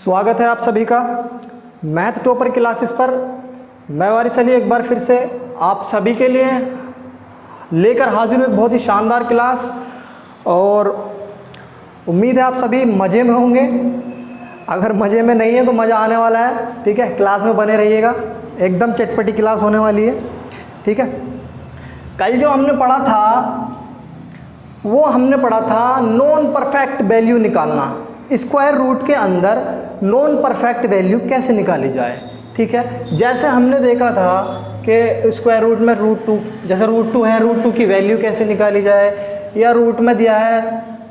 स्वागत है आप सभी का मैथ टॉपर क्लासेस पर। मैं वारिस अली एक बार फिर से आप सभी के लिए लेकर हाजिर हूँ एक बहुत ही शानदार क्लास, और उम्मीद है आप सभी मज़े में होंगे। अगर मज़े में नहीं है तो मज़ा आने वाला है, ठीक है। क्लास में बने रहिएगा, एकदम चटपटी क्लास होने वाली है, ठीक है। कल जो हमने पढ़ा था वो हमने पढ़ा था नॉन परफेक्ट वैल्यू निकालना, स्क्वायर रूट के अंदर नॉन परफेक्ट वैल्यू कैसे निकाली जाए, ठीक है। जैसे हमने देखा था कि स्क्वायर रूट में √2, जैसे √2 है, √2 की वैल्यू कैसे निकाली जाए, या रूट में दिया है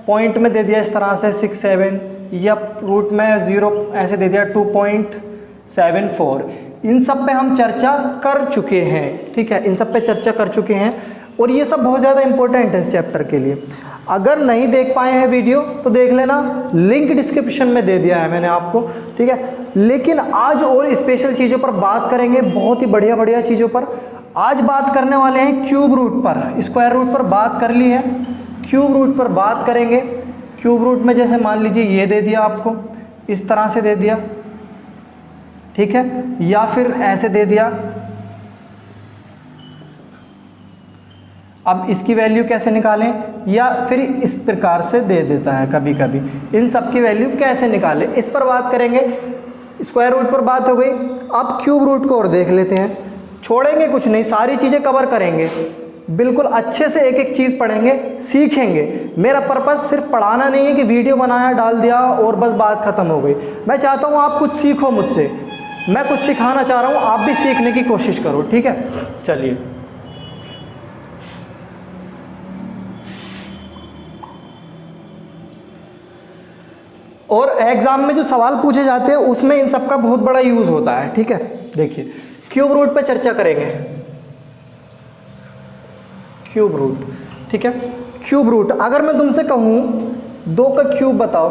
पॉइंट में दे दिया इस तरह से 6, 7, या रूट में 0 ऐसे दे दिया 2.74। इन सब पे हम चर्चा कर चुके हैं, ठीक है। इन सब पे चर्चा कर चुके हैं और ये सब बहुत ज़्यादा इंपॉर्टेंट है इस चैप्टर के लिए। अगर नहीं देख पाए हैं वीडियो तो देख लेना, लिंक डिस्क्रिप्शन में दे दिया है मैंने आपको, ठीक है। लेकिन आज और स्पेशल चीज़ों पर बात करेंगे, बहुत ही बढ़िया बढ़िया चीज़ों पर। आज बात करने वाले हैं क्यूब रूट पर। स्क्वायर रूट पर बात कर ली है, क्यूब रूट पर बात करेंगे। क्यूब रूट में जैसे मान लीजिए ये दे दिया आपको, इस तरह से दे दिया, ठीक है, या फिर ऐसे दे दिया। अब इसकी वैल्यू कैसे निकालें, या फिर इस प्रकार से दे देता है कभी कभी, इन सब की वैल्यू कैसे निकालें, इस पर बात करेंगे। स्क्वायर रूट पर बात हो गई, अब क्यूब रूट को और देख लेते हैं। छोड़ेंगे कुछ नहीं, सारी चीज़ें कवर करेंगे, बिल्कुल अच्छे से एक एक चीज़ पढ़ेंगे, सीखेंगे। मेरा पर्पस सिर्फ पढ़ाना नहीं है कि वीडियो बनाया डाल दिया और बस बात खत्म हो गई। मैं चाहता हूँ आप कुछ सीखो मुझसे, मैं कुछ सिखाना चाह रहा हूँ, आप भी सीखने की कोशिश करो, ठीक है। चलिए, और एग्जाम में जो सवाल पूछे जाते हैं उसमें इन सब का बहुत बड़ा यूज होता है, ठीक है। देखिए, क्यूब रूट पे चर्चा करेंगे। क्यूब रूट, ठीक है। क्यूब रूट, अगर मैं तुमसे कहूं 2 का क्यूब बताओ,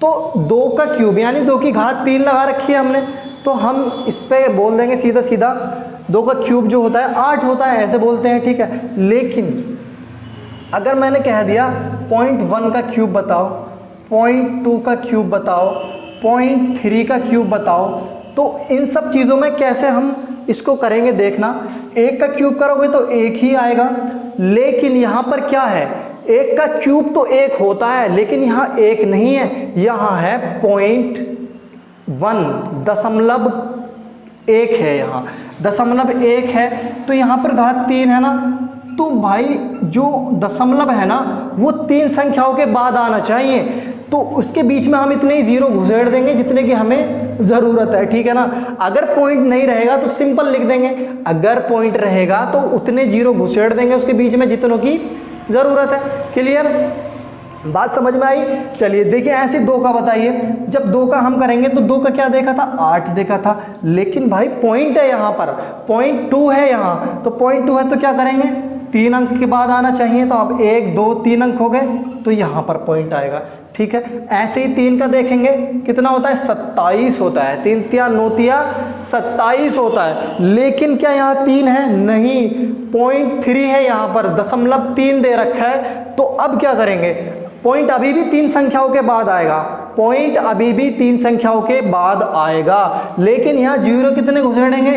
तो 2 का क्यूब यानी 2 की घात 3 लगा रखी है हमने, तो हम इस पे बोल देंगे सीधा सीधा 2 का क्यूब जो होता है 8 होता है, ऐसे बोलते हैं, ठीक है। लेकिन अगर मैंने कह दिया 0.1 का क्यूब बताओ, 0.2 का क्यूब बताओ, 0.3 का क्यूब बताओ, तो इन सब चीज़ों में कैसे हम इसको करेंगे देखना। 1 का क्यूब करोगे तो 1 ही आएगा, लेकिन यहाँ पर क्या है, 1 का क्यूब तो 1 होता है, लेकिन यहाँ 1 नहीं है, यहाँ है 0.1, दशमलव 1 है, यहाँ दशमलव 1 है, तो यहाँ पर घात 3 है ना, तो भाई जो दशमलव है ना वो 3 संख्याओं के बाद आना चाहिए, तो उसके बीच में हम इतने ही जीरो घुसेड़ देंगे जितने की हमें ज़रूरत है, ठीक है ना। अगर पॉइंट नहीं रहेगा तो सिंपल लिख देंगे, अगर पॉइंट रहेगा तो उतने जीरो घुसेड़ देंगे उसके बीच में जितनों की ज़रूरत है। क्लियर, बात समझ में आई। चलिए देखिए, ऐसे 2 का बताइए। जब 2 का हम करेंगे तो 2 का क्या देखा था, 8 देखा था, लेकिन भाई पॉइंट है यहाँ पर, 0.2 है यहाँ, तो 0.2 है तो क्या करेंगे, 3 अंक के बाद आना चाहिए, तो अब 1, 2, 3 अंक हो गए, तो यहाँ पर पॉइंट आएगा, ठीक है। ऐसे ही 3 का देखेंगे कितना होता है, 27 होता है, 3 तिया 9 तिया 27 होता है, लेकिन क्या यहाँ 3 है, नहीं, 0.3 है यहाँ पर, दशमलव 3 दे रखा है, तो अब क्या करेंगे, पॉइंट अभी भी 3 संख्याओं के बाद आएगा, पॉइंट अभी भी 3 संख्याओं के बाद आएगा, लेकिन यहाँ जीरो कितने घुसेड़ेंगे,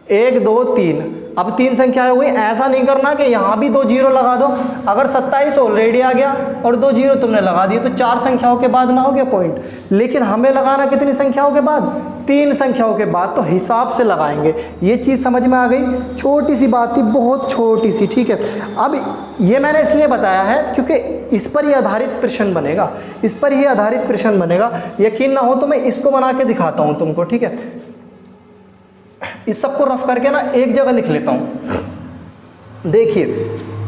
1, 2, 3, अब 3 संख्याएं हो गई। ऐसा नहीं करना कि यहाँ भी 2 जीरो लगा दो, अगर 27 ऑलरेडी आ गया और 2 जीरो तुमने लगा दिए तो 4 संख्याओं के बाद ना हो गया पॉइंट, लेकिन हमें लगाना कितनी संख्याओं के बाद, 3 संख्याओं के बाद, तो हिसाब से लगाएंगे। ये चीज़ समझ में आ गई, छोटी सी बात थी, बहुत छोटी सी, ठीक है। अब ये मैंने इसलिए बताया है क्योंकि इस पर ही आधारित प्रश्न बनेगा, इस पर ही आधारित प्रश्न बनेगा। यकीन ना हो तो मैं इसको बना के दिखाता हूँ तुमको, ठीक है। इस सबको रफ करके ना एक जगह लिख लेता हूँ। देखिए,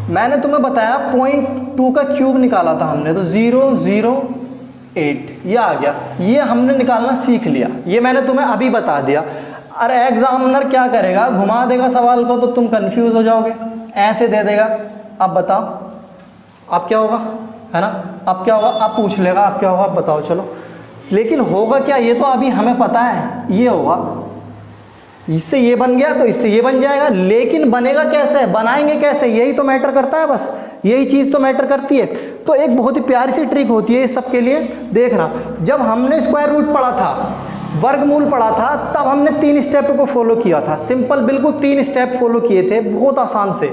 मैंने तुम्हें बताया 0.2 का क्यूब निकाला था हमने, तो 008 ये आ गया, ये हमने निकालना सीख लिया, ये मैंने तुम्हें अभी बता दिया। अरे एग्जामिनर क्या करेगा, घुमा देगा सवाल को तो तुम कंफ्यूज हो जाओगे, ऐसे दे देगा, अब बताओ अब क्या होगा, है ना, अब क्या होगा, अब पूछ लेगा अब क्या होगा, अब बताओ, चलो। लेकिन होगा क्या, ये तो अभी हमें पता है, ये होगा, इससे ये बन गया तो इससे ये बन जाएगा, लेकिन बनेगा कैसे, बनाएंगे कैसे, यही तो मैटर करता है, बस यही चीज़ तो मैटर करती है। तो एक बहुत ही प्यारी सी ट्रिक होती है इस सब के लिए। देखना, जब हमने स्क्वायर रूट पढ़ा था, वर्गमूल पढ़ा था, तब हमने 3 स्टेप को फॉलो किया था, सिंपल बिल्कुल 3 स्टेप फॉलो किए थे बहुत आसान से।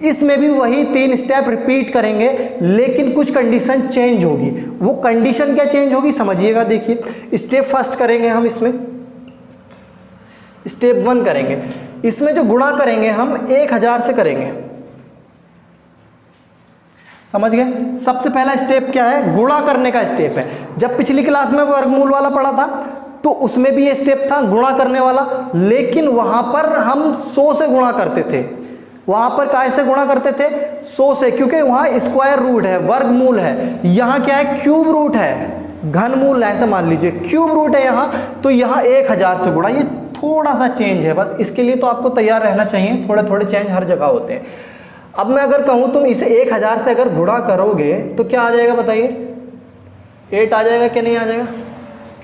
इसमें भी वही 3 स्टेप रिपीट करेंगे, लेकिन कुछ कंडीशन चेंज होगी। वो कंडीशन क्या चेंज होगी समझिएगा। देखिए, स्टेप फर्स्ट करेंगे हम, इसमें स्टेप 1 करेंगे, इसमें जो गुणा करेंगे हम 1000 से करेंगे, समझ गए। सबसे पहला स्टेप क्या है, गुणा करने का स्टेप है। जब पिछली क्लास में वर्गमूल वाला पढ़ा था तो उसमें भी ये स्टेप था गुणा करने वाला, लेकिन वहां पर हम 100 से गुणा करते थे। वहां पर काय से गुणा करते थे, 100 से, क्योंकि वहां स्क्वायर रूट है, वर्गमूल है। यहाँ क्या है, क्यूब रूट है, घनमूल है, ऐसे मान लीजिए क्यूब रूट है यहाँ, तो यहाँ 1000 से गुणा। ये थोड़ा सा चेंज है बस, इसके लिए तो आपको तैयार रहना चाहिए, थोड़े थोड़े चेंज हर जगह होते हैं। अब मैं अगर कहूँ तुम इसे 1000 से अगर गुणा करोगे तो क्या आ जाएगा बताइए, 8 आ जाएगा कि नहीं आ जाएगा,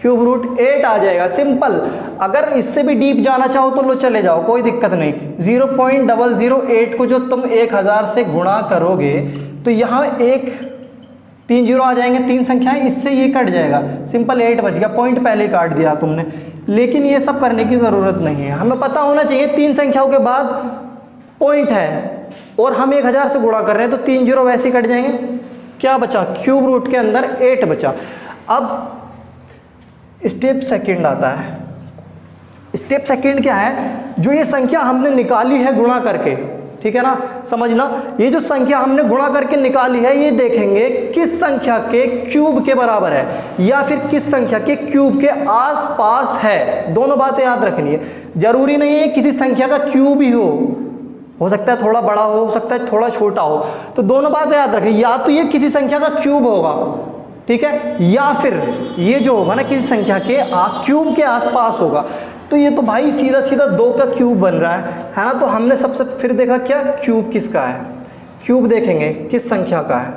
क्यूब रूट 8 आ जाएगा, सिंपल। अगर इससे भी डीप जाना चाहो तो लो चले जाओ, कोई दिक्कत नहीं। 0.008 को जो तुम 1000 से गुणा करोगे तो यहाँ 3 0 आ जाएंगे, 3 संख्याएं, इससे ये कट जाएगा, सिंपल 8 बच गया, पॉइंट पहले काट दिया तुमने। लेकिन ये सब करने की ज़रूरत नहीं है, हमें पता होना चाहिए 3 संख्याओं के बाद पॉइंट है और हम 1000 से गुणा कर रहे हैं, तो 3 0 वैसे ही कट जाएंगे। क्या बचा, क्यूब रूट के अंदर 8 बचा। अब स्टेप सेकंड आता है। स्टेप सेकंड क्या है, जो ये संख्या हमने निकाली है गुणा करके, ठीक है ना, समझना, ये जो संख्या हमने गुणा करके निकाली है, ये देखेंगे किस संख्या के क्यूब के बराबर है या फिर किस संख्या के क्यूब के आसपास है। दोनों बातें याद रखनी है, जरूरी नहीं है किसी संख्या का क्यूब ही हो सकता है थोड़ा बड़ा हो सकता है थोड़ा छोटा हो, तो दोनों बातें याद रखनी, या तो ये किसी संख्या का क्यूब होगा, ठीक है, या फिर ये जो होगा ना किसी संख्या के क्यूब के आसपास होगा। तो ये तो भाई सीधा सीधा 2 का क्यूब बन रहा है ना। तो हमने सबसे फिर देखा क्या, क्यूब किसका है, क्यूब देखेंगे किस संख्या का है,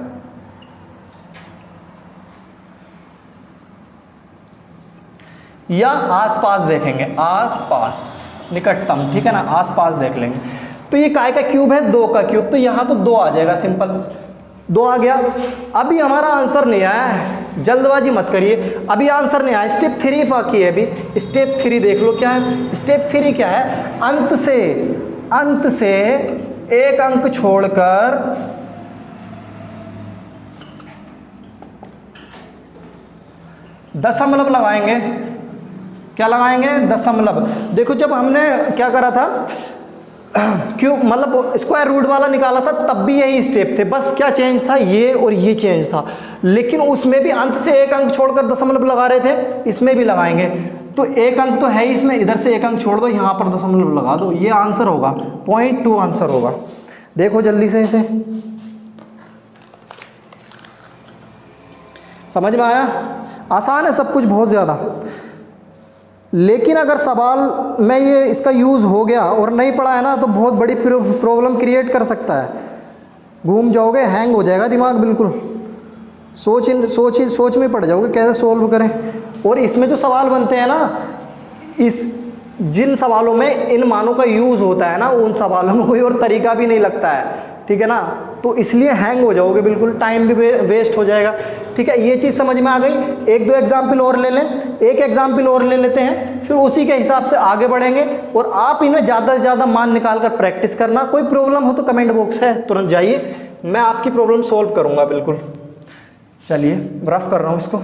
या आसपास देखेंगे, आसपास निकटतम, ठीक है ना, आसपास देख लेंगे। तो ये काय का क्यूब है, 2 का क्यूब, तो यहाँ तो 2 आ जाएगा, सिंपल 2 आ गया। अभी हमारा आंसर नहीं आया है, जल्दबाजी मत करिए, अभी आंसर नहीं आया। स्टेप 3 बाकी है, अभी स्टेप 3 देख लो क्या है। स्टेप 3 क्या है, अंत से एक अंक छोड़कर दशमलव लगाएंगे। क्या लगाएंगे, दशमलव। देखो जब हमने क्या करा था, क्यों मतलब स्क्वायर रूट वाला निकाला था, तब भी यही स्टेप थे, बस क्या चेंज था, ये और ये चेंज था। लेकिन उसमें भी अंत से एक अंक छोड़कर दशमलव लगा रहे थे, इसमें भी लगाएंगे। तो एक अंक तो है ही इसमें, इधर से एक अंक छोड़ दो, यहाँ पर दशमलव लगा दो, ये आंसर होगा, 0.2 आंसर होगा। देखो जल्दी से इसे, समझ में आया, आसान है सब कुछ बहुत ज़्यादा। लेकिन अगर सवाल में ये इसका यूज़ हो गया और नहीं पढ़ा है ना, तो बहुत बड़ी प्रॉब्लम क्रिएट कर सकता है, घूम जाओगे, हैंग हो जाएगा दिमाग बिल्कुल, सोच में पड़ जाओगे कैसे सोल्व करें। और इसमें जो सवाल बनते हैं ना, जिन सवालों में इन मानों का यूज़ होता है ना, उन सवालों में कोई और तरीका भी नहीं लगता है, ठीक है ना, तो इसलिए हैंग हो जाओगे बिल्कुल, टाइम भी वेस्ट हो जाएगा, ठीक है। ये चीज़ समझ में आ गई। 1-2 एग्जाम्पल और ले लें, एक एग्जाम्पल और ले लेते हैं, फिर उसी के हिसाब से आगे बढ़ेंगे। और आप इन्हें ज़्यादा से ज़्यादा मान निकाल कर प्रैक्टिस करना। कोई प्रॉब्लम हो तो कमेंट बॉक्स है, तुरंत जाइए, मैं आपकी प्रॉब्लम सॉल्व करूँगा बिल्कुल। चलिए रफ कर रहा हूँ इसको,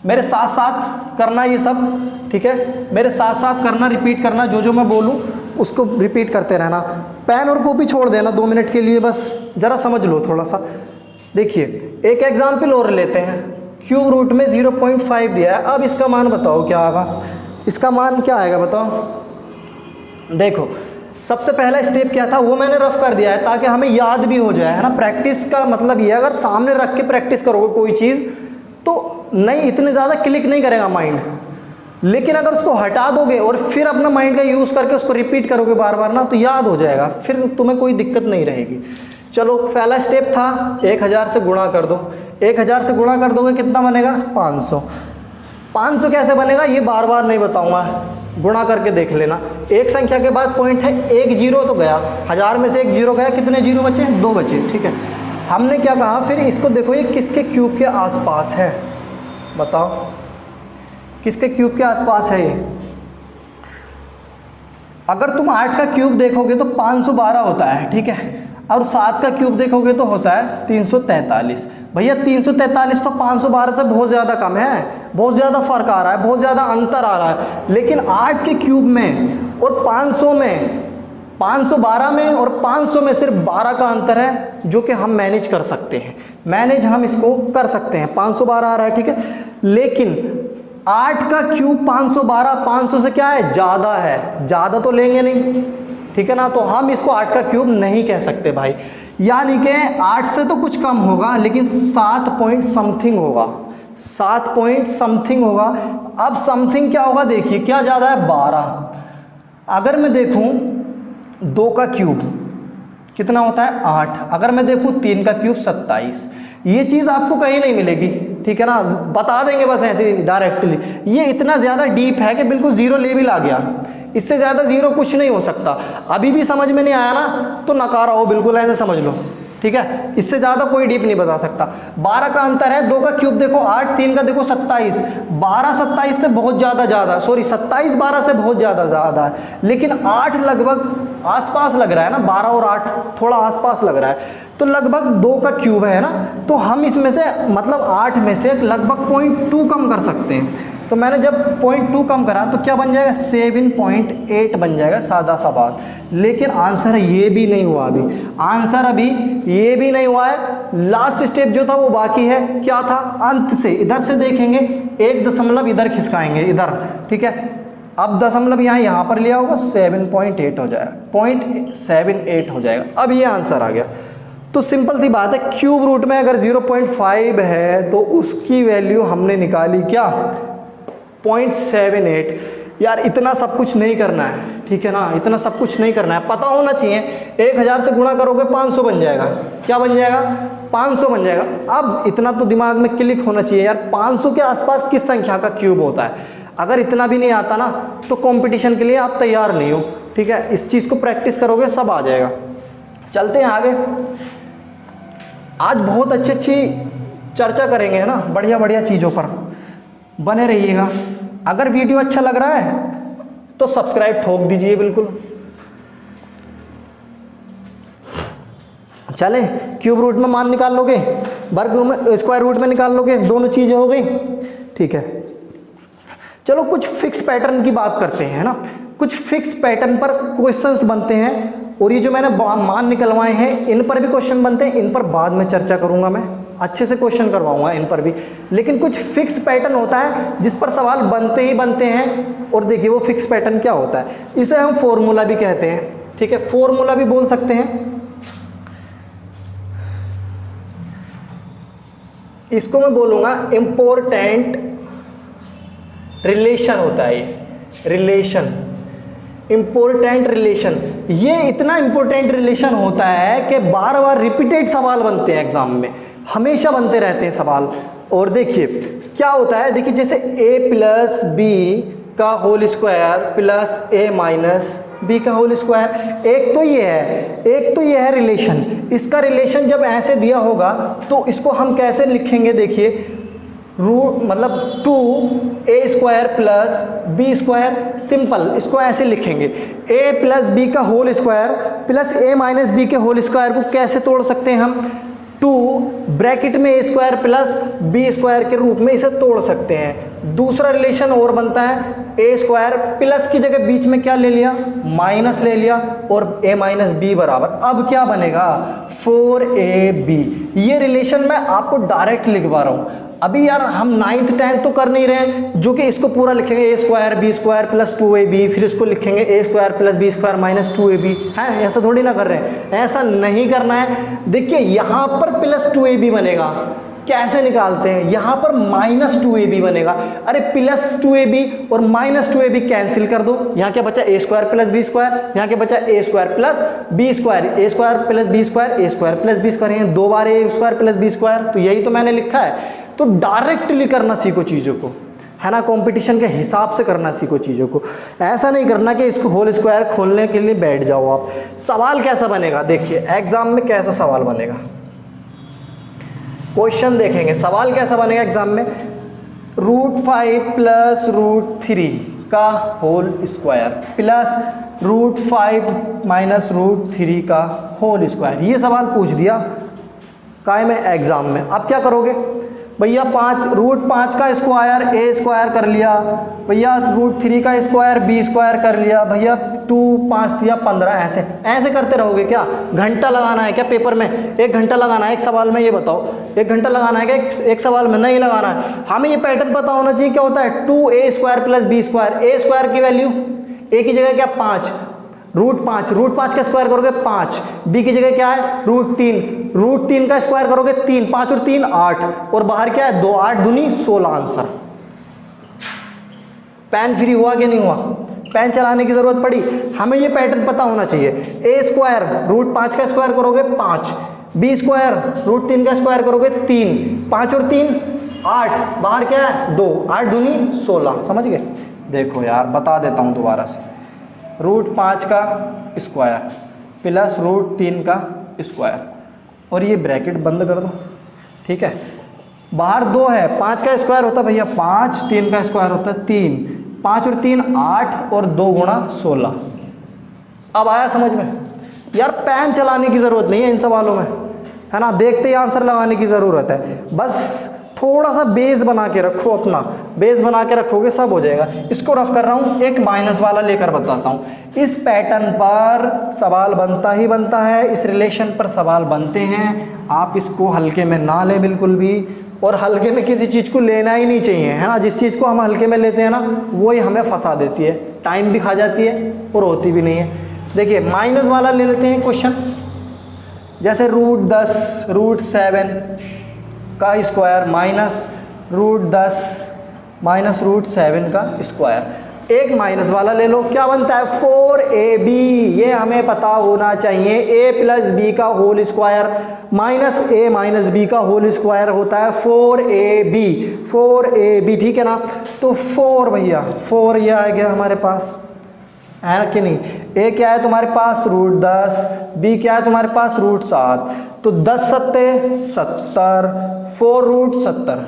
मेरे साथ साथ करना ये सब, ठीक है, मेरे साथ साथ करना, रिपीट करना, जो मैं बोलूँ उसको रिपीट करते रहना। पेन और कॉपी छोड़ देना 2 मिनट के लिए, बस ज़रा समझ लो थोड़ा सा। देखिए एक एग्जाम्पल और लेते हैं, क्यूब रूट में 0.5 दिया है, अब इसका मान बताओ क्या आएगा, इसका मान क्या आएगा बताओ। देखो सबसे पहला स्टेप क्या था, वो मैंने रफ कर दिया है ताकि हमें याद भी हो जाए, है ना। प्रैक्टिस का मतलब ये, अगर सामने रख के प्रैक्टिस करोगे कोई चीज़ तो नहीं, इतने ज़्यादा क्लिक नहीं करेगा माइंड। लेकिन अगर उसको हटा दोगे और फिर अपना माइंड का यूज़ करके उसको रिपीट करोगे बार बार ना, तो याद हो जाएगा, फिर तुम्हें कोई दिक्कत नहीं रहेगी। चलो पहला स्टेप था 1000 से गुणा कर दो, 1000 से गुणा कर दोगे कितना बनेगा, 500। 500 कैसे बनेगा ये बार बार नहीं बताऊंगा, गुणा करके देख लेना। एक संख्या के बाद पॉइंट है, एक जीरो तो गया, 1000 में से एक जीरो गया, कितने जीरो बचे? 2 बचे। ठीक है, हमने क्या कहा फिर इसको देखो, ये किसके क्यूब के आसपास है, बताओ किसके क्यूब के आसपास है ये? अगर तुम 8 का क्यूब देखोगे तो 512 होता है, ठीक है, और 7 का क्यूब देखोगे तो होता है 343। भैया 343 तो 512 से बहुत ज़्यादा कम है, बहुत ज़्यादा फर्क आ रहा है, बहुत ज़्यादा अंतर आ रहा है। लेकिन 8 के क्यूब में और 500 में, 512 में और 500 में सिर्फ 12 का अंतर है, जो कि हम मैनेज कर सकते हैं, मैनेज हम इसको कर सकते हैं। 512 आ रहा है, ठीक है, लेकिन 8 का क्यूब 512 500 से क्या है? ज़्यादा है, ज़्यादा तो लेंगे नहीं, ठीक है ना, तो हम इसको 8 का क्यूब नहीं कह सकते भाई। यानी कि 8 से तो कुछ कम होगा, लेकिन 7 पॉइंट समथिंग होगा, 7 पॉइंट समथिंग होगा। अब समथिंग क्या होगा देखिए, क्या ज़्यादा है? 12। अगर मैं देखूं 2 का क्यूब कितना होता है? 8। अगर मैं देखूं 3 का क्यूब 27। ये चीज़ आपको कहीं नहीं मिलेगी, ठीक है ना, बता देंगे बस ऐसे डायरेक्टली। ये इतना ज़्यादा डीप है कि बिल्कुल जीरो लेवल आ गया, इससे ज़्यादा जीरो कुछ नहीं हो सकता। अभी भी समझ में नहीं आया ना, तो नकारा हो, बिल्कुल ऐसे समझ लो, ठीक है, इससे ज़्यादा कोई डीप नहीं बता सकता। 12 का अंतर है, 2 का क्यूब देखो 8, 3 का देखो 27, 12 27 से बहुत ज़्यादा, सॉरी 27 12 से बहुत ज़्यादा है, लेकिन 8 लगभग आसपास लग रहा है ना, 12 और 8 थोड़ा आसपास लग रहा है, तो लगभग 2 का क्यूब है ना, तो हम इसमें से मतलब 8 में से लगभग 0.2 कम कर सकते हैं। तो मैंने जब 0.2 कम करा तो क्या बन जाएगा? 7.8 बन जाएगा, सादा सा बात। लेकिन आंसर ये भी नहीं हुआ, अभी आंसर अभी ये भी नहीं हुआ है। लास्ट स्टेप जो था वो बाकी है, क्या था? अंत से इधर से देखेंगे, 1 दशमलव इधर खिसकाएंगे, इधर, ठीक है, अब दशमलव यहाँ पर लिया होगा, 7.8 हो जाएगा, 0.78 हो जाएगा। अब ये आंसर आ गया। तो सिंपल सी बात है, क्यूब रूट में अगर 0.5 है तो उसकी वैल्यू हमने निकाली क्या? 0.78। यार इतना सब कुछ नहीं करना है, ठीक है ना, इतना सब कुछ नहीं करना है, पता होना चाहिए। 1000 से गुणा करोगे 500 बन जाएगा, क्या बन जाएगा? 500 बन जाएगा। अब इतना तो दिमाग में क्लिक होना चाहिए यार, 500 के आसपास किस संख्या का क्यूब होता है? अगर इतना भी नहीं आता ना तो कंपटीशन के लिए आप तैयार नहीं हो, ठीक है, इस चीज़ को प्रैक्टिस करोगे सब आ जाएगा। चलते हैं आगे। आज बहुत अच्छी चर्चा करेंगे, है ना, बढ़िया बढ़िया चीज़ों पर, बने रहिएगा। अगर वीडियो अच्छा लग रहा है तो सब्सक्राइब ठोक दीजिए बिल्कुल। चले, क्यूब रूट में मान निकाल लोगे, वर्ग रूट में, स्क्वायर रूट में निकाल लोगे, दोनों चीज़ें हो गई, ठीक है। चलो कुछ फिक्स पैटर्न की बात करते हैं, है ना, कुछ फिक्स पैटर्न पर क्वेश्चंस बनते हैं, और ये जो मैंने मान निकलवाए हैं इन पर भी क्वेश्चन बनते हैं, इन पर बाद में चर्चा करूंगा, मैं अच्छे से क्वेश्चन करवाऊंगा इन पर भी। लेकिन कुछ फिक्स पैटर्न होता है जिस पर सवाल बनते ही बनते हैं, और देखिए वो फिक्स पैटर्न क्या होता है, इसे हम फॉर्मूला भी कहते हैं, ठीक है, फॉर्मूला भी बोल सकते हैं। इसको मैं बोलूंगा इंपॉर्टेंट रिलेशन होता है, ये रिलेशन, इंपॉर्टेंट रिलेशन। ये इतना इंपॉर्टेंट रिलेशन होता है कि बार बार रिपीटेड सवाल बनते हैं एग्जाम में, हमेशा बनते रहते हैं सवाल। और देखिए क्या होता है, देखिए जैसे a प्लस बी का whole square plus a minus B का होल स्क्वायर, एक तो ये है रिलेशन। इसका रिलेशन जब ऐसे दिया होगा तो इसको हम कैसे लिखेंगे? देखिए रूट मतलब 2a square plus B square, simple इसको ऐसे लिखेंगे। a प्लस बी का whole square plus a minus B के होल स्क्वायर को कैसे तोड़ सकते हैं हम? 2 ब्रैकेट में a square plus B square के रूप में इसे तोड़ सकते हैं। दूसरा रिलेशन और बनता है, a स्क्वायर प्लस की जगह बीच में क्या ले लिया? माइनस ले लिया, और a माइनस बी बराबर, अब क्या बनेगा? 4ab। ये रिलेशन मैं आपको डायरेक्ट लिखवा रहा हूँ। अभी यार हम 9th 10th तो कर नहीं रहे जो कि इसको पूरा लिखेंगे a square B square plus 2ab, फिर इसको लिखेंगे a square plus B square minus 2ab, है ऐसा थोड़ी ना कर रहे हैं, ऐसा नहीं करना है। देखिए यहाँ पर प्लस 2ab बनेगा, कैसे निकालते हैं? यहाँ पर माइनस 2ab बनेगा। अरे प्लस 2ab और माइनस 2ab कैंसिल कर दो, यहाँ क्या बचा? a square plus B square, यहाँ क्या बचा? a square plus B square, a square plus B square, a square plus B square, यहाँ 2 बार a square plus B square, तो यही तो मैंने लिखा है। तो डायरेक्टली करना सीखो चीज़ों को, है ना, कंपटीशन के हिसाब से करना सीखो चीज़ों को। ऐसा नहीं करना कि इसको होल स्क्वायर खोलने के लिए बैठ जाओ आप। सवाल कैसा बनेगा देखिए, एग्जाम में कैसा सवाल बनेगा, क्वेश्चन देखेंगे, सवाल कैसा बनेगा एग्जाम में, √5 प्लस √3 का होल स्क्वायर प्लस √5 माइनस √3 का होल स्क्वायर, ये सवाल पूछ दिया काय में एग्जाम में। अब क्या करोगे भैया, √5 का स्क्वायर a स्क्वायर कर लिया भैया, √3 का स्क्वायर b स्क्वायर कर लिया भैया, 2 5 दिया 15, ऐसे ऐसे करते रहोगे क्या? घंटा लगाना है क्या पेपर में? 1 घंटा लगाना है एक सवाल में, ये बताओ 1 घंटा लगाना है क्या एक सवाल में? नहीं लगाना है। हमें ये पैटर्न पता होना चाहिए क्या होता है, 2a square plus b square, a square की वैल्यू a की जगह क्या 5, √5 का स्क्वायर करोगे 5, b की जगह क्या है √3 का स्क्वायर करोगे 3, 5 और 3 8, और बाहर क्या है 2, 8 दूनी 16 आंसर। पेन फ्री हुआ कि नहीं हुआ? पेन चलाने की जरूरत पड़ी? हमें ये पैटर्न पता होना चाहिए। a स्क्वायर √5 का स्क्वायर करोगे 5, b स्क्वायर √3 का स्क्वायर करोगे 3, 5 और 3 8, बाहर क्या है 2, 8 दूनी 16। समझ गए? देखो यार बता देता हूं दोबारा से, √5 का स्क्वायर प्लस √3 का स्क्वायर, और ये ब्रैकेट बंद कर दो, ठीक है। बाहर 2 है, 5 का स्क्वायर होता है भैया 5, 3 का स्क्वायर होता है 3, 5 और 3 8, और 2 गुणा 16। अब आया समझ में? यार पेन चलाने की ज़रूरत नहीं है इन सवालों में, है ना, देखते ही आंसर लगाने की ज़रूरत है। बस थोड़ा सा बेस बना के रखो, अपना बेस बना के रखोगे सब हो जाएगा। इसको रफ कर रहा हूँ, एक माइनस वाला लेकर बताता हूँ। इस पैटर्न पर सवाल बनता ही बनता है, इस रिलेशन पर सवाल बनते हैं। आप इसको हल्के में ना लें बिल्कुल भी, और हल्के में किसी चीज़ को लेना ही नहीं चाहिए, है ना। जिस चीज़ को हम हल्के में लेते हैं ना, वही हमें फंसा देती है, टाइम भी खा जाती है और होती भी नहीं है। देखिए माइनस वाला ले लेते हैं क्वेश्चन, जैसे √10 √7 का स्क्वायर माइनस √10 माइनस √7 का स्क्वायर। एक माइनस वाला ले लो, क्या बनता है 4ab, ये हमें पता होना चाहिए। a प्लस बी का whole square minus a minus B का होल स्क्वायर होता है 4ab, ठीक है ना। तो 4 भैया 4 ये आ गया हमारे पास, है कि नहीं। a क्या है तुम्हारे पास √10, b क्या है तुम्हारे पास √7, तो 10 सत्ते 70, 4√70,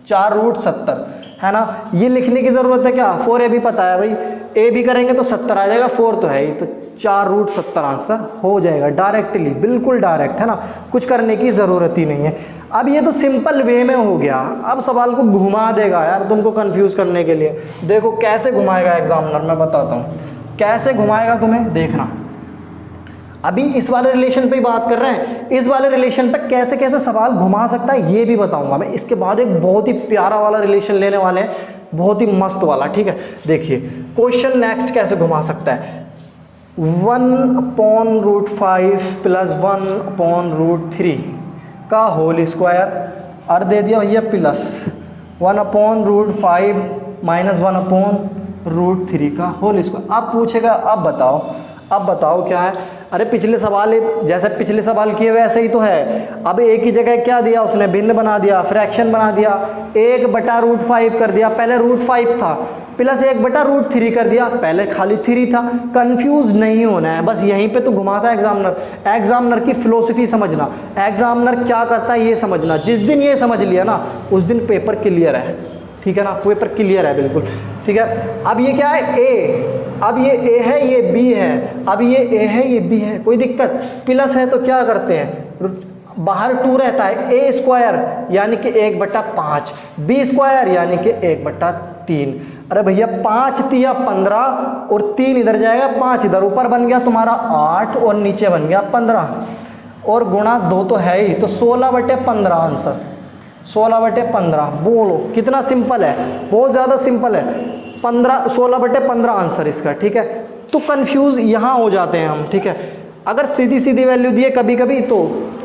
4√70, है ना। ये लिखने की ज़रूरत है क्या, 4ab पता है भाई, a भी करेंगे तो 70 आ जाएगा, 4 तो है ही, तो 4√70 आंसर हो जाएगा डायरेक्टली, बिल्कुल डायरेक्ट, है ना, कुछ करने की ज़रूरत ही नहीं है। अब ये तो सिंपल वे में हो गया, अब सवाल को घुमा देगा यार तुमको कंफ्यूज करने के लिए। देखो कैसे घुमाएगा एग्जामिनर, मैं बताता हूँ कैसे घुमाएगा तुम्हें, देखना। अभी इस वाले रिलेशन पे ही बात कर रहे हैं, इस वाले रिलेशन पे कैसे कैसे सवाल घुमा सकता है ये भी बताऊंगा मैं। इसके बाद एक बहुत ही प्यारा वाला रिलेशन लेने वाले हैं, बहुत ही मस्त वाला, ठीक है। देखिए क्वेश्चन नेक्स्ट कैसे घुमा सकता है, 1/√5 प्लस 1/√3 का होल स्क्वायर, और दे दिया भैया प्लस 1/√5 माइनस 1/√3 का होल स्क्वायर। अब पूछेगा अब बताओ क्या है। अरे पिछले सवाल जैसे पिछले सवाल किए वैसे ही तो है। अब एक ही जगह क्या दिया उसने, भिन्न बना दिया, फ्रैक्शन बना दिया, 1/√5 कर दिया, पहले √5 था, प्लस 1/√3 कर दिया, पहले खाली 3 था। कंफ्यूज नहीं होना है, बस यहीं पे तो घुमाता है एग्जामिनर। एग्जामिनर की फिलोसफी समझना, एग्जामिनर क्या करता है ये समझना। जिस दिन ये समझ लिया ना उस दिन पेपर क्लियर है, ठीक है ना, पेपर क्लियर है बिल्कुल, ठीक है। अब ये क्या है a, अब ये a है ये b है, अब ये a है ये b है, कोई दिक्कत। प्लस है तो क्या करते हैं, बाहर 2 रहता है, a स्क्वायर यानी कि 1/5, b स्क्वायर यानी कि 1/3। अरे भैया 5 तिया 15 और 3 इधर जाएगा, 5 इधर, ऊपर बन गया तुम्हारा 8 और नीचे बन गया 15, और गुणा 2 तो है ही, तो 16/15 आंसर, 16/15। बोलो कितना सिंपल है, बहुत ज़्यादा सिंपल है, 16/15 आंसर इसका, ठीक है। तो कंफ्यूज यहाँ हो जाते हैं हम, ठीक है। अगर सीधी सीधी वैल्यू दिए कभी कभी तो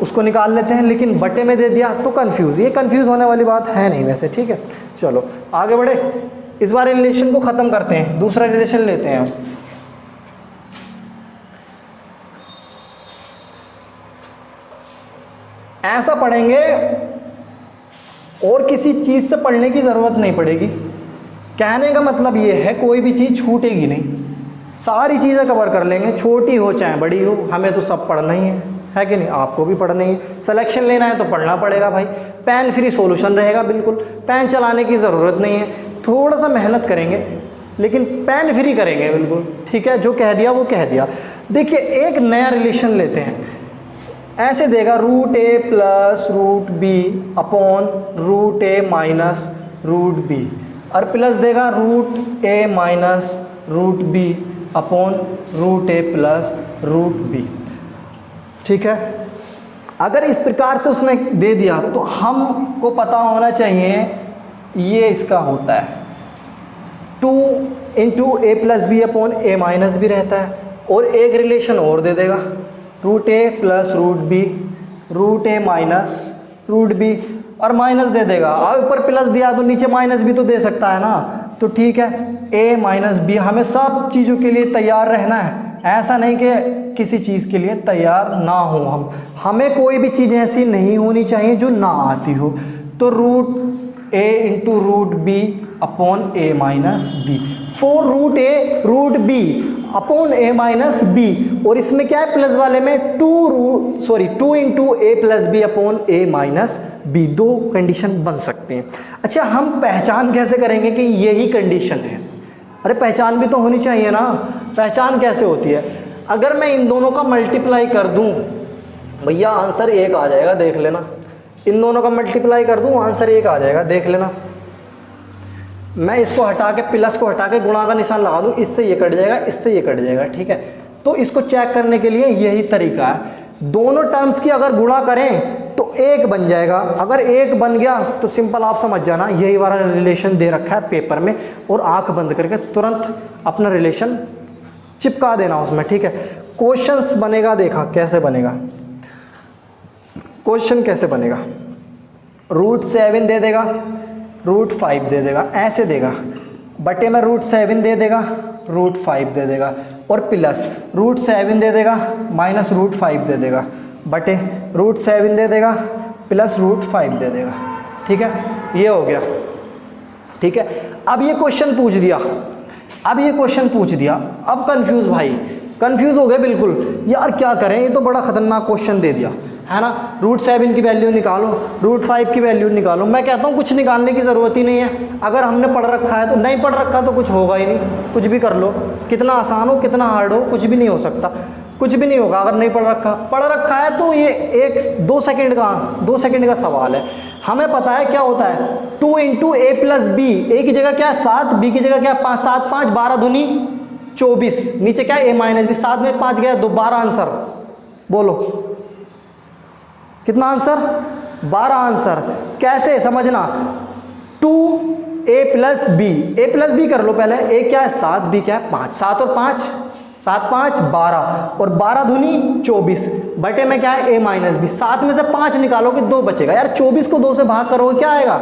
उसको निकाल लेते हैं, लेकिन बटे में दे दिया तो कंफ्यूज, ये कंफ्यूज होने वाली बात है नहीं वैसे, ठीक है। चलो आगे बढ़े, इस बार रिलेशन को ख़त्म करते हैं, दूसरा रिलेशन लेते हैं हम। ऐसा पढ़ेंगे और किसी चीज़ से पढ़ने की ज़रूरत नहीं पड़ेगी, कहने का मतलब ये है कोई भी चीज़ छूटेगी नहीं, सारी चीज़ें कवर कर लेंगे, छोटी हो चाहे बड़ी हो, हमें तो सब पढ़ना ही है कि नहीं? आपको भी पढ़ना ही है, सिलेक्शन लेना है तो पढ़ना पड़ेगा भाई। पेन फ्री सॉल्यूशन रहेगा बिल्कुल, पेन चलाने की ज़रूरत नहीं है, थोड़ा सा मेहनत करेंगे लेकिन पेन फ्री करेंगे बिल्कुल, ठीक है? जो कह दिया वो कह दिया। देखिए एक नया रिलेशन लेते हैं, ऐसे देगा root A plus root B upon root A minus root B, और प्लस देगा root A minus root B upon root A plus root B, ठीक है? अगर इस प्रकार से उसने दे दिया तो हमको पता होना चाहिए ये इसका होता है 2 into A plus B upon A minus B रहता है, और एक रिलेशन और दे देगा root A plus root B root A minus root B, और माइनस दे देगा। अब ऊपर प्लस दिया तो नीचे माइनस भी तो दे सकता है ना, तो ठीक है ए माइनस बी। हमें सब चीज़ों के लिए तैयार रहना है, ऐसा नहीं कि किसी चीज़ के लिए तैयार ना हो हमें कोई भी चीज़ ऐसी नहीं होनी चाहिए जो ना आती हो। तो root A into root B upon A minus B, four root A root B upon A minus B, और इसमें क्या है प्लस वाले में 2 into A plus B upon A minus B, दो कंडीशन बन सकते हैं। अच्छा हम पहचान कैसे करेंगे कि यही कंडीशन है? अरे पहचान भी तो होनी चाहिए ना, पहचान कैसे होती है? अगर मैं इन दोनों का मल्टीप्लाई कर दूं भैया आंसर 1 आ जाएगा, देख लेना। इन दोनों का मल्टीप्लाई कर दूं आंसर 1 आ जाएगा, देख लेना। मैं इसको हटा के प्लस को हटा के गुणा का निशान लगा दूं, इससे ये कट जाएगा, इससे ये कट जाएगा, ठीक है? तो इसको चेक करने के लिए यही तरीका है। दोनों टर्म्स की अगर गुणा करें तो 1 बन जाएगा, अगर 1 बन गया तो सिंपल आप समझ जाना यही वाला रिलेशन दे रखा है पेपर में, और आंख बंद करके तुरंत अपना रिलेशन चिपका देना उसमें, ठीक है? क्वेश्चंस बनेगा, देखा कैसे बनेगा क्वेश्चन, कैसे बनेगा? रूट 7 दे देगा, रूट 5 दे देगा, ऐसे देगा, बटे में रूट 7 दे देगा, रूट 5 दे देगा, और प्लस रूट 7 दे देगा माइनस रूट 5 दे देगा, बटे रूट 7 दे देगा प्लस रूट 5 दे देगा, ठीक है? ये हो गया, ठीक है? अब ये क्वेश्चन पूछ दिया, अब कंफ्यूज भाई, कंफ्यूज हो गए बिल्कुल, यार क्या करें, ये तो बड़ा खतरनाक क्वेश्चन दे दिया है ना। रूट 7 की वैल्यू निकालो, रूट 5 की वैल्यू निकालो। मैं कहता हूँ कुछ निकालने की ज़रूरत ही नहीं है, अगर हमने पढ़ रखा है तो। नहीं पढ़ रखा तो कुछ होगा ही नहीं, कुछ भी कर लो, कितना आसान हो कितना हार्ड हो, कुछ भी नहीं हो सकता, कुछ भी नहीं होगा अगर नहीं पढ़ रखा। पढ़ रखा है तो ये 1-2 सेकेंड का सवाल है। हमें पता है क्या होता है 2 इंटू ए प्लस बी, ए की जगह क्या है 7, बी की जगह क्या है 5, 7 5 12 दूनी 24, नीचे क्या है ए माइनस बी, 7 में 5 गया 12 आंसर। बोलो कितना आंसर? 12 आंसर। कैसे समझना, 2a प्लस बी कर लो पहले, a क्या है 7, b क्या है 5, 7 और 5 7 5 12, और 12 दूनी 24, बटे में क्या है a माइनस बी। 7 में से 5 निकालोगे 2 बचेगा यार, 24 को 2 से भाग करोगे क्या आएगा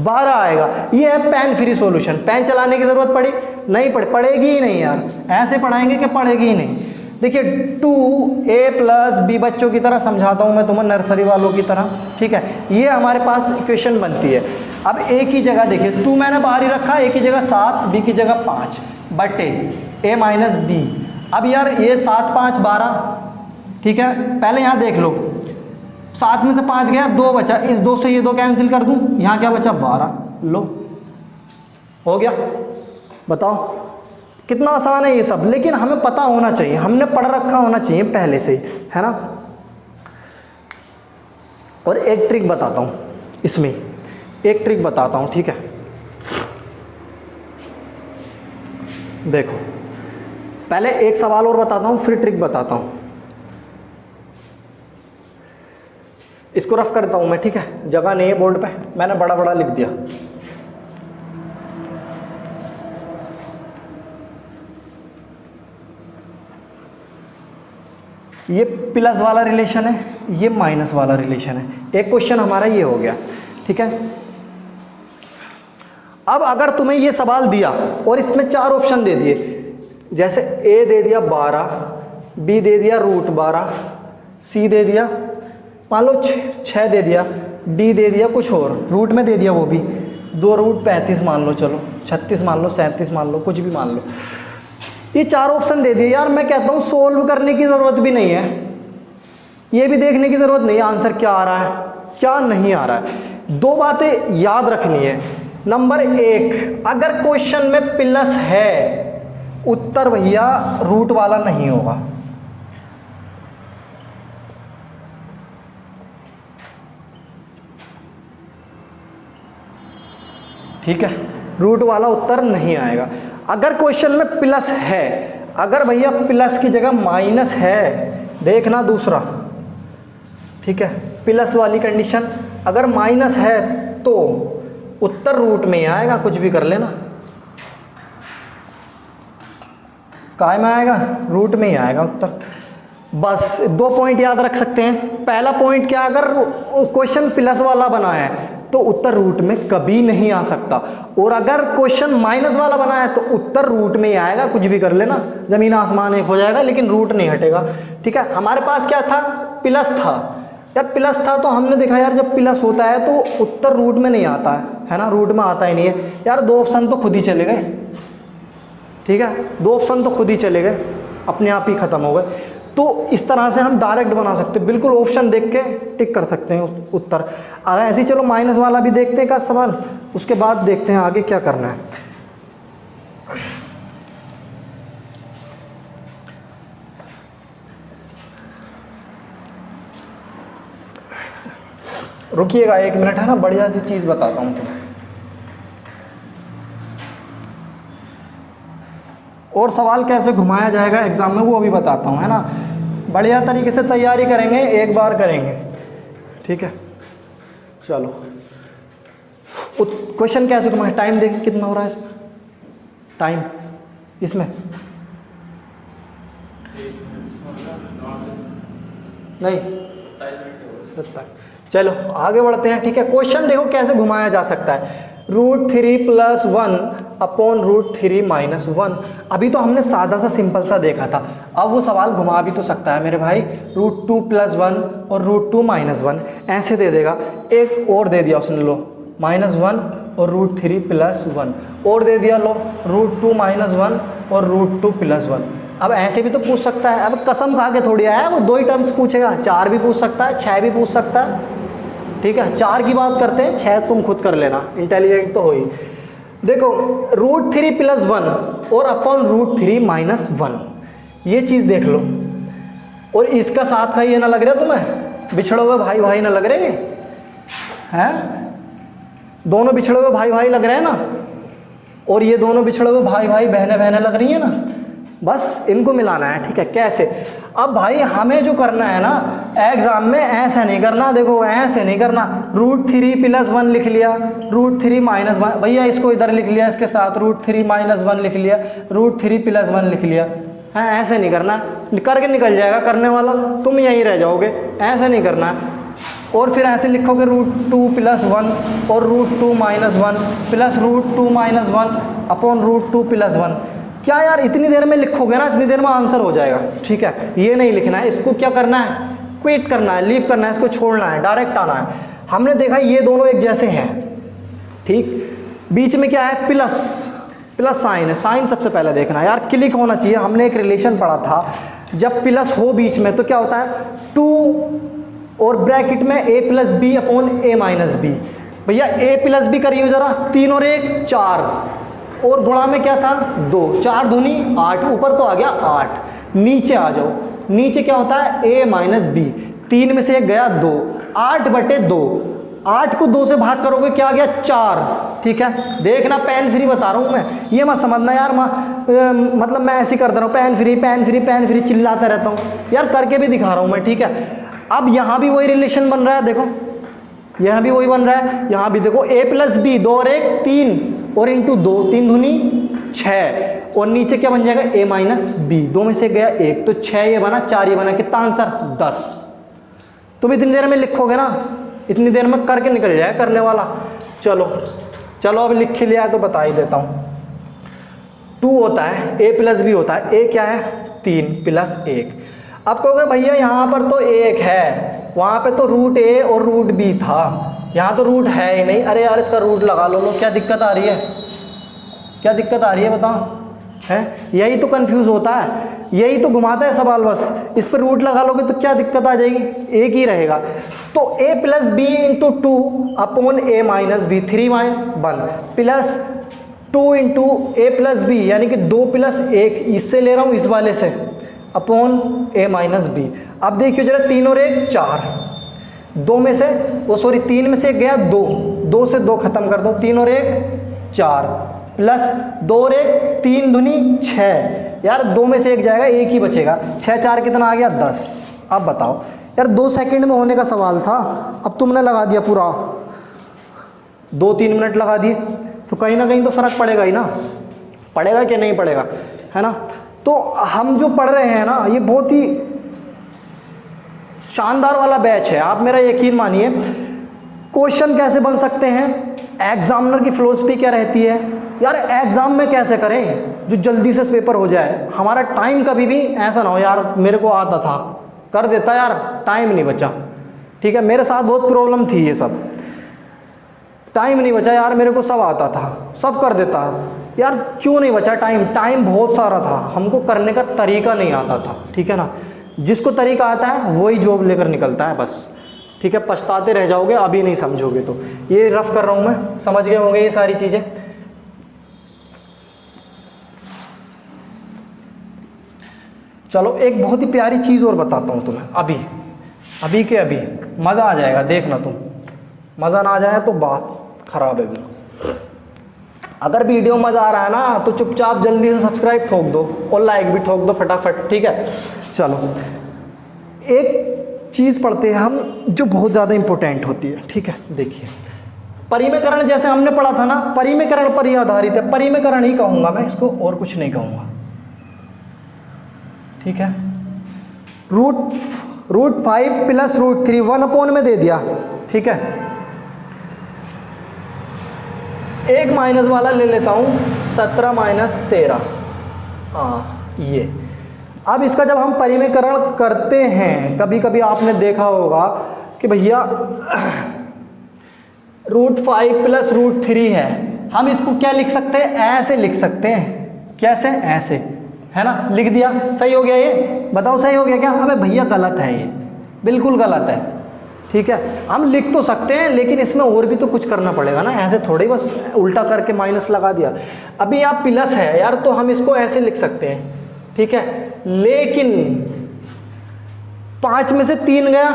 12 आएगा। ये है पेन फ्री सॉल्यूशन। पेन चलाने की जरूरत पड़ी नहीं? पड़ेगी ही नहीं यार, ऐसे पढ़ाएंगे कि पड़ेगी ही नहीं। देखिए 2a प्लस बी, बच्चों की तरह समझाता हूँ मैं तुम्हें, नर्सरी वालों की तरह, ठीक है? ये हमारे पास इक्वेशन बनती है। अब a की जगह देखिए 2 मैंने बाहर ही रखा, a की जगह 7, b की जगह 5, बटे a माइनस बी। अब यार ये 7 5 12, ठीक है? पहले यहाँ देख लो, 7 में से 5 गया 2 बचा, इस 2 से ये 2 कैंसिल कर दूँ, यहाँ क्या बचा 12। लो हो गया। बताओ कितना आसान है ये सब, लेकिन हमें पता होना चाहिए, हमने पढ़ रखा होना चाहिए पहले से ही, है ना? और एक ट्रिक बताता हूँ इसमें, एक ट्रिक बताता हूँ, ठीक है? देखो पहले एक सवाल और बताता हूँ, फिर ट्रिक बताता हूँ। इसको रफ करता हूँ मैं, ठीक है? जगह नहीं है बोर्ड पे, मैंने बड़ा बड़ा लिख दिया। ये प्लस वाला रिलेशन है, ये माइनस वाला रिलेशन है। एक क्वेश्चन हमारा ये हो गया, ठीक है? अब अगर तुम्हें ये सवाल दिया और इसमें 4 ऑप्शन दे दिए, जैसे ए दे दिया 12, बी दे दिया रूट 12, सी दे दिया मान लो 6 दे दिया, डी दे दिया कुछ और, रूट में दे दिया वो भी 2 रूट 35 मान लो, चलो 36 मान लो, 37 मान लो, कुछ भी मान लो। ये 4 ऑप्शन दे दिए यार, मैं कहता हूँ सोल्व करने की ज़रूरत भी नहीं है, ये भी देखने की ज़रूरत नहीं है आंसर क्या आ रहा है क्या नहीं आ रहा है। 2 बातें याद रखनी है। नंबर 1, अगर क्वेश्चन में प्लस है उत्तर भैया रूट वाला नहीं होगा। ठीक है, रूट वाला उत्तर नहीं आएगा। अगर क्वेश्चन में प्लस है, अगर भैया प्लस की जगह माइनस है, देखना दूसरा, ठीक है, प्लस वाली कंडीशन, अगर माइनस है तो उत्तर रूट में ही आएगा, कुछ भी कर लेना, काय में आएगा, रूट में ही आएगा उत्तर। बस 2 पॉइंट याद रख सकते हैं। पहला पॉइंट क्या, अगर क्वेश्चन प्लस वाला बना है तो उत्तर रूट में कभी नहीं आ सकता, और अगर क्वेश्चन माइनस वाला बना है तो उत्तर रूट में ही आएगा, कुछ भी कर लेना, जमीन आसमान एक हो जाएगा, लेकिन रूट नहीं हटेगा। ठीक है, हमारे पास क्या था, प्लस था यार, प्लस था तो हमने देखा यार जब प्लस होता है तो उत्तर रूट में नहीं आता है ना, रूट में आता ही नहीं है यार। 2 ऑप्शन तो खुद ही चले गए, ठीक है, 2 ऑप्शन तो खुद ही चले गए, अपने आप ही खत्म हो गए। तो इस तरह से हम डायरेक्ट बना सकते हैं, बिल्कुल ऑप्शन देख के टिक कर सकते हैं उत्तर। अगर ऐसे चलो माइनस वाला भी देखते हैं का सवाल, उसके बाद देखते हैं आगे क्या करना है। रुकिएगा 1 मिनट, है ना, बढ़िया सी चीज बताता हूँ तुम्हें। और सवाल कैसे घुमाया जाएगा एग्जाम में वो भी बताता हूँ, है ना, बढ़िया तरीके से तैयारी करेंगे, एक बार करेंगे, ठीक है। चलो क्वेश्चन कैसे घुमाए, टाइम देखें कितना हो रहा है इसमें, टाइम इसमें नहीं, चलो आगे बढ़ते हैं। ठीक है, क्वेश्चन देखो कैसे घुमाया जा सकता है। √3 + 1 अपॉन √3 - 1। अभी तो हमने सादा सा सिंपल सा देखा था, अब वो सवाल घुमा भी तो सकता है मेरे भाई। √2 + 1 और √2 - 1 ऐसे दे देगा। एक और दे दिया उसने, लो -1 और √3 + 1 और दे दिया, लो √2 - 1 और √2 + 1। अब ऐसे भी तो पूछ सकता है, अब कसम खा के थोड़ी आया वो 2 ही टर्म्स पूछेगा, 4 भी पूछ सकता है, 6 भी पूछ सकता है। ठीक है, 4 की बात करते हैं, 6 तुम खुद कर लेना, इंटेलिजेंट तो हो ही। देखो √3 + 1 और अपॉन √3 - 1, ये चीज़ देख लो। और इसका साथ का ये ना लग रहा तुम्हें, बिछड़े हुए भाई भाई ना लग रहे हैं, दोनों बिछड़े हुए भाई भाई लग रहे हैं ना, और ये दोनों बिछड़े हुए भाई भाई बहनें बहनें लग रही हैं ना, बस इनको मिलाना है। ठीक है, कैसे, अब भाई हमें जो करना है ना एग्जाम में, ऐसे नहीं करना, देखो ऐसे नहीं करना, √3 + 1 लिख लिया, √3 - 1 भैया इसको इधर लिख लिया, इसके साथ √3 - 1 लिख लिया, √3 + 1 लिख लिया, है ऐसे नहीं करना, करके निकल जाएगा करने वाला, तुम यहीं रह जाओगे, ऐसे नहीं करना है। और फिर ऐसे लिखोगे √2 + 1 और √2 - 1 प्लस √2 - 1 अपॉन √2 + 1। क्या यार इतनी देर में लिखोगे ना, इतनी देर में आंसर हो जाएगा। ठीक है, ये नहीं लिखना है, इसको क्या करना है, क्विट करना है, लीव करना है, इसको छोड़ना है, डायरेक्ट आना है। हमने देखा ये दोनों एक जैसे हैं, ठीक, बीच में क्या है, प्लस साइन है, साइन सबसे पहले देखना है यार, क्लिक होना चाहिए। हमने एक रिलेशन पढ़ा था, जब प्लस हो बीच में तो क्या होता है, 2 और ब्रैकेट में a + b upon a - b। भैया a + b करिए जरा, 3 और 1 4, और गुणा में क्या था 2, 4 दूनी 8, ऊपर तो आ गया 8, नीचे आ जाओ, नीचे क्या होता है a - b, 3 में से 1 गया 2, 8/2, 8 को 2 से भाग करोगे क्या आ गया 4। ठीक है, देखना पेन फ्री बता रहा हूँ मैं, ये मत समझना यार मतलब मैं ऐसे ही करता रहा हूँ, पेन फ्री चिल्लाता रहता हूँ यार, करके भी दिखा रहा हूँ मैं। ठीक है, अब यहाँ भी वही रिलेशन बन रहा है, देखो यहाँ भी वही बन रहा है, यहाँ भी देखो a + b, 2 और 1 3 और इंटू 2, 3 दूनी 6, और नीचे क्या बन जाएगा a - b, 2 में से गया 1, तो 6 ये बना, 4 ये बना, कितना आंसर 10। तुम इतनी देर में लिखोगे ना, इतनी देर में करके निकल जाए करने वाला। चलो अब लिख लिया है तो बता ही देता हूँ। 2 होता है, a + b होता है, a क्या है 3 + 1। अब कहोगे भैया यहाँ पर तो 1 है, वहाँ पे तो √a और √b था, यहाँ तो रूट है ही नहीं। अरे यार इसका रूट लगा लो, क्या दिक्कत आ रही है, क्या दिक्कत आ रही है बताओ? है यही तो कंफ्यूज होता है, यही तो घुमाता है सवाल बस। इस पर रूट लगा लोगे तो क्या दिक्कत आ जाएगी, एक ही रहेगा। तो a plus B into two upon A minus B 3/1 plus 2 into A plus B यानी कि 2 प्लस 1 इससे ले रहा हूँ इस वाले से अपॉन ए माइनस बी। अब देखिए जरा 3 और 1 4, 2 में से वो सॉरी 3 में से 1 गया 2, 2 से 2 खत्म कर दो, 3 और 1 4 प्लस 2 और 1 3 दूनी 6, यार 2 में से 1 जाएगा 1 ही बचेगा, 6 4 कितना आ गया 10। अब बताओ यार 2 सेकंड में होने का सवाल था, अब तुमने लगा दिया पूरा 2-3 मिनट लगा दिए, तो कहीं ना कहीं तो फर्क पड़ेगा ही ना, पड़ेगा कि नहीं पड़ेगा, है ना। तो हम जो पढ़ रहे हैं ना ये बहुत ही शानदार वाला बैच है, आप मेरा यकीन मानिए। क्वेश्चन कैसे बन सकते हैं, एग्जामिनर की फिलोसफी क्या रहती है, यार एग्जाम में कैसे करें जो जल्दी से पेपर हो जाए, हमारा टाइम कभी भी ऐसा ना हो यार मेरे को आता था कर देता यार टाइम नहीं बचा, ठीक है मेरे साथ बहुत प्रॉब्लम थी, ये सब टाइम नहीं बचा यार मेरे को सब आता था सब कर देता यार, क्यों नहीं बचा टाइम, टाइम बहुत सारा था, हमको करने का तरीका नहीं आता था, ठीक है ना। जिसको तरीका आता है वही जॉब लेकर निकलता है बस, ठीक है। पछताते रह जाओगे अभी नहीं समझोगे तो। ये रफ कर रहा हूँ मैं, समझ गए होंगे ये सारी चीज़ें। चलो एक बहुत ही प्यारी चीज़ और बताता हूँ तुम्हें, अभी अभी के अभी मज़ा आ जाएगा, देखना तुम, मज़ा ना आ जाए तो बात खराब है बिल्कुल। अगर वीडियो मज़ा आ रहा है ना तो चुपचाप जल्दी से सब्सक्राइब ठोक दो और लाइक भी ठोक दो फटाफट, ठीक है। चलो एक चीज़ पढ़ते हैं हम जो बहुत ज़्यादा इंपॉर्टेंट होती है, ठीक है। देखिए परिमेकरण जैसे हमने पढ़ा था ना, परिमेकरण पर ही आधारित है, परिमेकरण ही कहूँगा मैं इसको और कुछ नहीं कहूँगा, ठीक है। रूट 5 प्लस रूट 3 1 में दे दिया, ठीक है। एक माइनस वाला ले लेता हूँ 17 माइनस 13, हाँ ये। अब इसका जब हम परिमेकरण करते हैं, कभी कभी आपने देखा होगा कि भैया रूट 5 प्लस रूट 3 है, हम इसको क्या लिख सकते हैं, ऐसे लिख सकते हैं, कैसे, ऐसे, है ना, लिख दिया, सही हो गया ये, बताओ सही हो गया क्या, अबे भैया गलत है ये, बिल्कुल गलत है, ठीक है। हम लिख तो सकते हैं लेकिन इसमें और भी तो कुछ करना पड़ेगा ना, ऐसे थोड़ी बस उल्टा करके माइनस लगा दिया। अभी यहाँ प्लस है यार तो हम इसको ऐसे लिख सकते हैं, ठीक है। लेकिन 5 में से 3 गया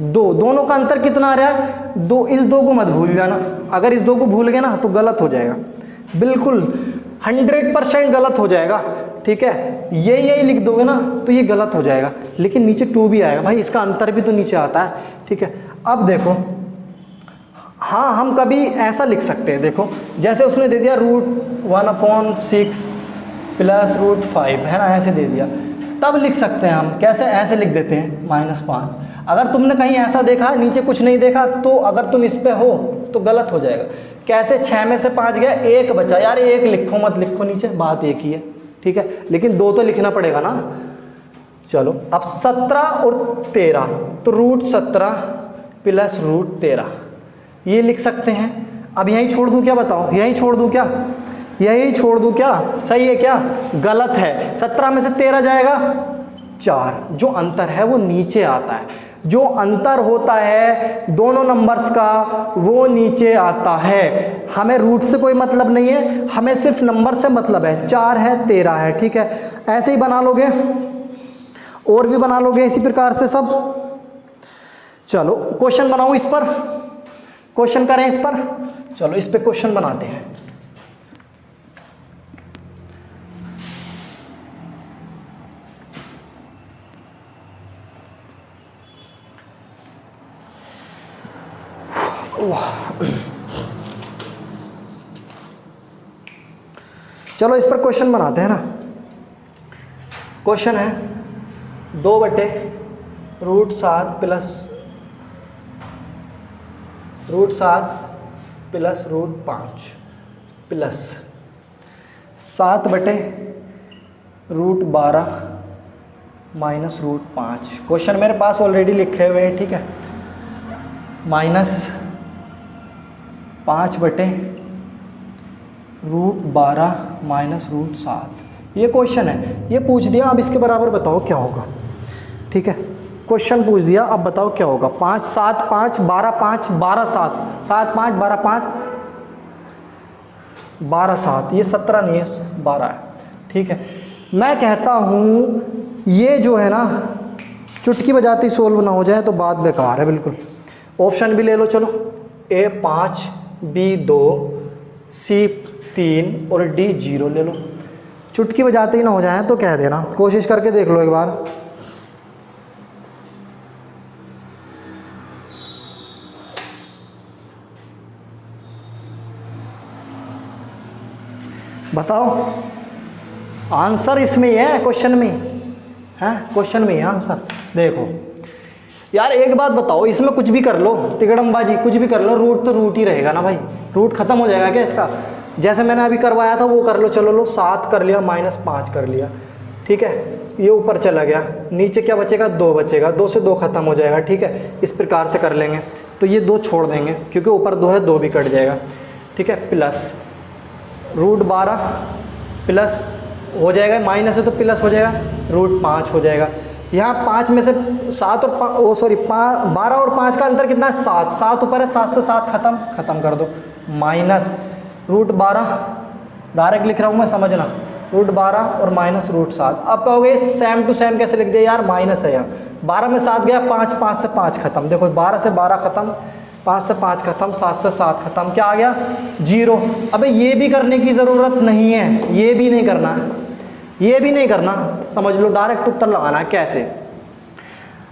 2, दोनों का अंतर कितना आ रहा है 2, इस 2 को मत भूल जाना, अगर इस 2 को भूल गए ना तो गलत हो जाएगा, बिल्कुल 100% गलत हो जाएगा, ठीक है। यही लिख दोगे ना तो ये गलत हो जाएगा, लेकिन नीचे 2 भी आएगा भाई, इसका अंतर भी तो नीचे आता है, ठीक है। अब देखो हाँ हम कभी ऐसा लिख सकते हैं, देखो जैसे उसने दे दिया रूट 1/6 प्लस रूट 5, है ना, ऐसे दे दिया, तब लिख सकते हैं हम, कैसे, ऐसे लिख देते हैं -5। अगर तुमने कहीं ऐसा देखा नीचे कुछ नहीं देखा तो अगर तुम इस पे हो तो गलत हो जाएगा। कैसे, 6 में से 5 गया 1 बचा, यार 1 लिखो मत लिखो नीचे, बात एक ही है, ठीक है, लेकिन 2 तो लिखना पड़ेगा ना। चलो अब 17 और 13, तो रूट 17 प्लस रूट 13 ये लिख सकते हैं। अब यहीं छोड़ दूं क्या, बताओ, यहीं छोड़ दूं क्या, यही छोड़ दूं क्या, सही है क्या, गलत है। 17 में से 13 जाएगा 4, जो अंतर है वो नीचे आता है, जो अंतर होता है दोनों नंबर्स का वो नीचे आता है। हमें रूट से कोई मतलब नहीं है, हमें सिर्फ नंबर से मतलब है, 4 है 13 है, ठीक है। ऐसे ही बना लोगे और भी बना लोगे इसी प्रकार से सब। चलो क्वेश्चन बनाओ इस पर, क्वेश्चन करें इस पर, चलो इस पे क्वेश्चन बनाते हैं। चलो इस पर क्वेश्चन बनाते हैं ना। क्वेश्चन है 2/√7 प्लस √5 प्लस 7/√12 माइनस √5। क्वेश्चन मेरे पास ऑलरेडी लिखे हुए हैं, ठीक है। -5/√12 √12 माइनस √7। ये क्वेश्चन है, ये पूछ दिया, अब इसके बराबर बताओ क्या होगा। ठीक है, क्वेश्चन पूछ दिया, अब बताओ क्या होगा। 5 7 5 12 5 12 7 7 5 12 5 12 7, ये 17 नहीं है 12 है। ठीक है, मैं कहता हूँ ये जो है ना चुटकी बजाती सोल्व ना हो जाए तो बात बेकार है बिल्कुल। ऑप्शन भी ले लो चलो, A 5 B 2 C 3 और D 0 ले लो। चुटकी बजाते ही ना हो जाए तो कह देना, कोशिश करके देख लो एक बार। बताओ, आंसर इसमें ही है, क्वेश्चन में है, क्वेश्चन में ही है आंसर। देखो यार एक बात बताओ, इसमें कुछ भी कर लो, तिकड़मबाजी कुछ भी कर लो, रूट तो रूट ही रहेगा ना भाई, रूट खत्म हो जाएगा क्या इसका। जैसे मैंने अभी करवाया था वो कर लो, चलो लो 7 कर लिया माइनस 5 कर लिया। ठीक है, ये ऊपर चला गया, नीचे क्या बचेगा 2 बचेगा, 2 से 2 खत्म हो जाएगा। ठीक है, इस प्रकार से कर लेंगे, तो ये 2 छोड़ देंगे क्योंकि ऊपर 2 है, 2 भी कट जाएगा। ठीक है, प्लस √12 प्लस हो जाएगा, माइनस है तो प्लस हो जाएगा, √5 हो जाएगा। यहाँ 5 में से 7 और 12 और 5 का अंतर कितना है 7, 7 ऊपर है, 7 से 7 खत्म कर दो, माइनस √12 डायरेक्ट लिख रहा हूँ मैं, समझना, √12 और माइनस √7। अब कहोगे सेम टू सेम कैसे लिख दिया यार, माइनस है यहाँ, 12 में 7 गया 5, 5 से 5 खत्म, देखो 12 से 12 खत्म, 5 से 5 खत्म, 7 से 7 खत्म, क्या आ गया 0। अबे ये भी करने की ज़रूरत नहीं है, ये भी नहीं करना है, ये भी नहीं करना, समझ लो डायरेक्ट उत्तर लगाना है। कैसे,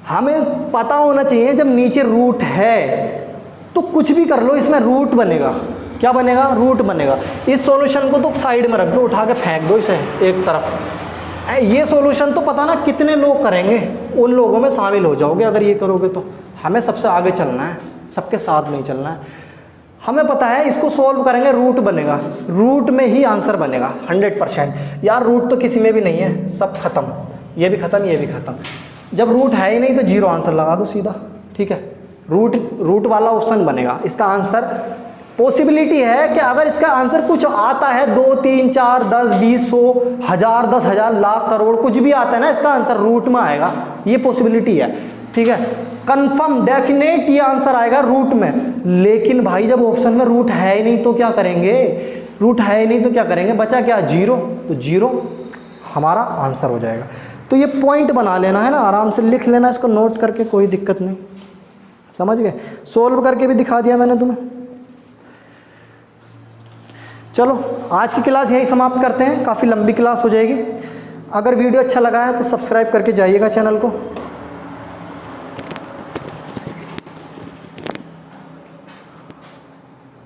हमें पता होना चाहिए जब नीचे रूट है तो कुछ भी कर लो इसमें रूट बनेगा। क्या बनेगा, रूट बनेगा। इस सॉल्यूशन को तो साइड में रख दो, उठा के फेंक दो इसे एक तरफ। ये सॉल्यूशन तो पता ना कितने लोग करेंगे, उन लोगों में शामिल हो जाओगे अगर ये करोगे तो। हमें सबसे आगे चलना है, सबके साथ नहीं चलना है। हमें पता है इसको सॉल्व करेंगे रूट बनेगा, रूट में ही आंसर बनेगा 100%। यार रूट तो किसी में भी नहीं है, सब खत्म, ये भी खत्म ये भी खत्म। जब रूट है ही नहीं तो 0 आंसर लगा दो सीधा। ठीक है, रूट वाला ऑप्शन बनेगा इसका आंसर। पॉसिबिलिटी है कि अगर इसका आंसर कुछ आता है 2 3 4 10 20 100 1000 10,000 लाख करोड़ कुछ भी आता है ना, इसका आंसर रूट में आएगा, ये पॉसिबिलिटी है। ठीक है, कंफर्म डेफिनेट ये आंसर आएगा रूट में। लेकिन भाई जब ऑप्शन में रूट है ही नहीं तो क्या करेंगे, रूट है ही नहीं तो क्या करेंगे, बचा क्या 0, तो 0 हमारा आंसर हो जाएगा। तो ये पॉइंट बना लेना है ना, आराम से लिख लेना इसको नोट करके, कोई दिक्कत नहीं। समझ गए, सोल्व करके भी दिखा दिया मैंने तुम्हें। चलो आज की क्लास यही समाप्त करते हैं, काफ़ी लंबी क्लास हो जाएगी। अगर वीडियो अच्छा लगा है तो सब्सक्राइब करके जाइएगा चैनल को।